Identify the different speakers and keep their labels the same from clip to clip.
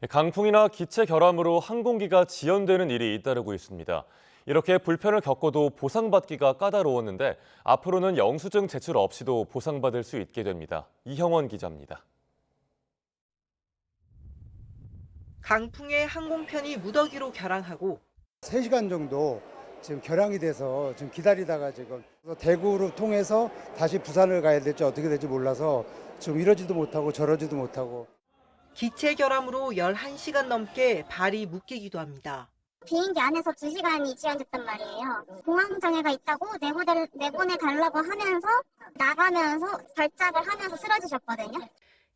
Speaker 1: 강풍이나 기체 결함으로 항공기가 지연되는 일이 잇따르고 있습니다. 이렇게 불편을 겪어도 보상받기가 까다로웠는데 앞으로는 영수증 제출 없이도 보상받을 수 있게 됩니다. 이형원 기자입니다.
Speaker 2: 강풍에 항공편이 무더기로 결항하고
Speaker 3: 3시간 정도 지금 결항이 돼서 지금 기다리다가 지금 대구를 통해서 다시 부산을 가야 될지 어떻게 될지 몰라서 지금 이러지도 못하고 저러지도 못하고.
Speaker 2: 기체 결함으로 11시간 넘게 발이 묶이기도 합니다.
Speaker 4: 비행기 안에서 2시간이 지연됐단 말이에요. 공황장애가 있다고 내보내달라고 하면서 나가면서 발작을 하면서 쓰러지셨거든요.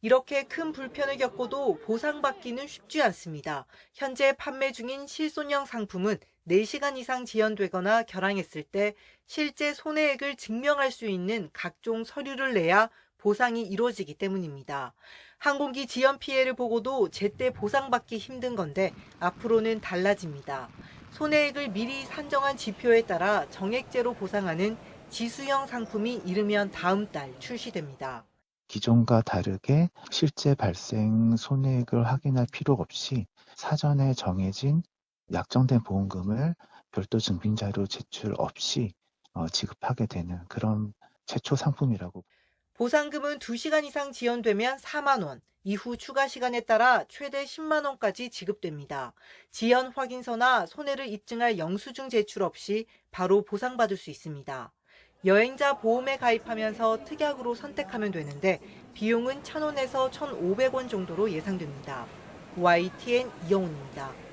Speaker 2: 이렇게 큰 불편을 겪어도 보상받기는 쉽지 않습니다. 현재 판매 중인 실손형 상품은 4시간 이상 지연되거나 결항했을 때 실제 손해액을 증명할 수 있는 각종 서류를 내야 보상이 이루어지기 때문입니다. 항공기 지연 피해를 보고도 제때 보상받기 힘든 건데 앞으로는 달라집니다. 손해액을 미리 산정한 지표에 따라 정액제로 보상하는 지수형 상품이 이르면 다음 달 출시됩니다.
Speaker 5: 기존과 다르게 실제 발생 손해액을 확인할 필요 없이 사전에 정해진 약정된 보험금을 별도 증빙자료 제출 없이 지급하게 되는 그런 최초 상품이라고.
Speaker 2: 보상금은 2시간 이상 지연되면 4만 원, 이후 추가 시간에 따라 최대 10만 원까지 지급됩니다. 지연 확인서나 손해를 입증할 영수증 제출 없이 바로 보상받을 수 있습니다. 여행자 보험에 가입하면서 특약으로 선택하면 되는데 비용은 1,000원에서 1,500원 정도로 예상됩니다. YTN 이영훈입니다.